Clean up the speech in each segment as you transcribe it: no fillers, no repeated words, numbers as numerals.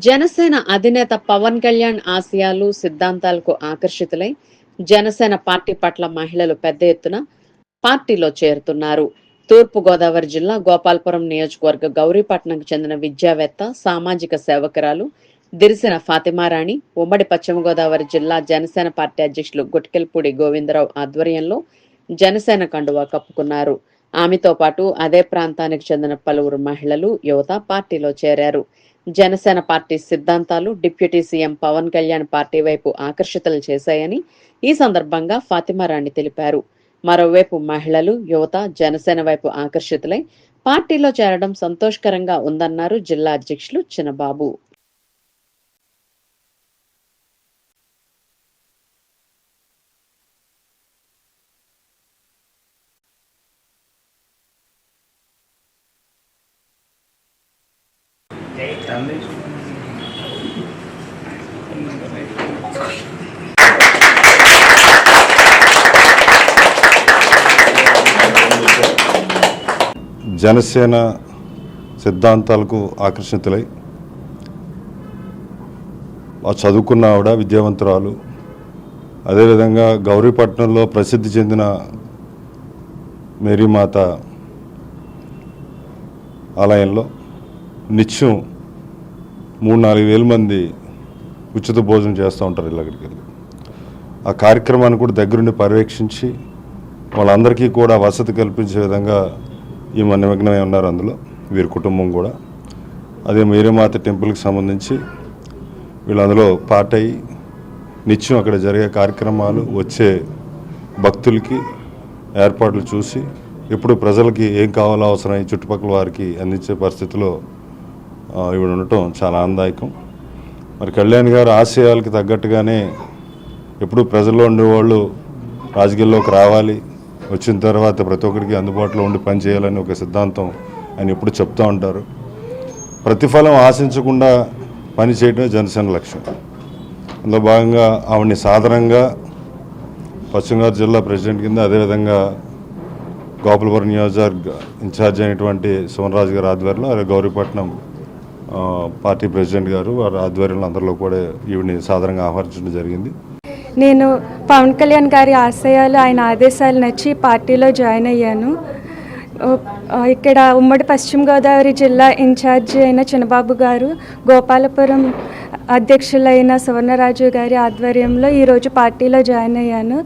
జనసేన అధినేత పవన్ కళ్యాణ్ ఆశయాలు, సిద్ధాంతాలకు ఆకర్షితులై జనసేన పార్టీ పట్ల మహిళలు పెద్ద ఎత్తున పార్టీలో చేరుతున్నారు. తూర్పు గోదావరి జిల్లా గోపాలపురం నియోజకవర్గ గౌరీపట్నంకు చెందిన విద్యావేత్త, సామాజిక సేవకురాలు దిరిసిన ఫాతిమారాణి ఉమ్మడి పశ్చిమ గోదావరి జిల్లా జనసేన పార్టీ అధ్యక్షులు గుట్కెల్పూడి గోవిందరావు ఆధ్వర్యంలో జనసేన కండువా కప్పుకున్నారు. ఆమెతో పాటు అదే ప్రాంతానికి చెందిన పలువురు మహిళలు, యువత పార్టీలో చేరారు. జనసేన పార్టీ సిద్ధాంతాలు deputy CM Pawan Kalyan party వైపు ఆకర్షితులు చేశాయని ఈ సందర్భంగా ఫాతిమారాణి తెలిపారు. మరోవైపు మహిళలు, యువత జనసేన వైపు ఆకర్షితులై పార్టీలో చేరడం సంతోషకరంగా ఉందన్నారు జిల్లా అధ్యక్షులు చిన్నబాబు. జనసేన సిద్ధాంతాలకు ఆకర్షితులై చదువుకున్న ఆవిడ, విద్యావంతురాలు. అదేవిధంగా గౌరీపట్నంలో ప్రసిద్ధి చెందిన మేరీమాత ఆలయంలో నిత్యం 3-4 వేల మంది ఉచిత భోజనం చేస్తూ ఉంటారు ఇళ్ళకి వెళ్ళి. ఆ కార్యక్రమాన్ని కూడా దగ్గరుండి పర్యవేక్షించి వాళ్ళందరికీ కూడా వసతి కల్పించే విధంగా ఈమె నిమగ్నమై ఉన్నారు. అందులో వీరి కుటుంబం కూడా అదే మేరీమాత టెంపుల్కి సంబంధించి వీళ్ళు అందులో పార్ట్ అయ్యి నిత్యం అక్కడ జరిగే కార్యక్రమాలు, వచ్చే భక్తులకి ఏర్పాట్లు చూసి ఎప్పుడు ప్రజలకి ఏం కావాలో అవసరం చుట్టుపక్కల వారికి అందించే పరిస్థితిలో ఇవి ఉండటం చాలా ఆనందదాయకం. మరి కళ్యాణ్ గారు ఆశయాలకి తగ్గట్టుగానే ఎప్పుడు ప్రజల్లో ఉండేవాళ్ళు రాజకీయాల్లోకి రావాలి, వచ్చిన తర్వాత ప్రతి ఒక్కరికి అందుబాటులో ఉండి పనిచేయాలని ఒక సిద్ధాంతం ఆయన ఎప్పుడు చెప్తూ ఉంటారు. ప్రతిఫలం ఆశించకుండా పని చేయడమే జనసేన లక్ష్యం. అందులో భాగంగా ఆవిడని సాధారణంగా పశ్చిమ గోదావరి జిల్లా ప్రెసిడెంట్ కింద, అదేవిధంగా గోపాలపురం నియోజకవర్గ ఇన్ఛార్జ్ అయినటువంటి సోమరాజు గారి ఆధ్వర్యంలో, అలాగే గౌరీపట్నం పార్టీ ప్రెసిడెంట్ గారు వారి ఆధ్వర్యంలో అందరిలో కూడా ఈవిని సాధారణంగా ఆహ్వానించడం జరిగింది. నేను పవన్ కళ్యాణ్ గారి ఆశయాలు, ఆయన ఆదేశాలు నచ్చి పార్టీలో జాయిన్ అయ్యాను. ఇక్కడ ఉమ్మడి పశ్చిమ గోదావరి జిల్లా ఇన్ఛార్జి అయిన చిన్నబాబు గారు, గోపాలపురం అధ్యక్షులైన సువర్ణరాజు గారి ఆధ్వర్యంలో ఈరోజు పార్టీలో జాయిన్ అయ్యాను.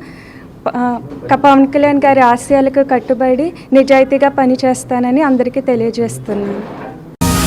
పవన్ కళ్యాణ్ గారి ఆశయాలకు కట్టుబడి నిజాయితీగా పనిచేస్తానని అందరికీ తెలియజేస్తున్నాను.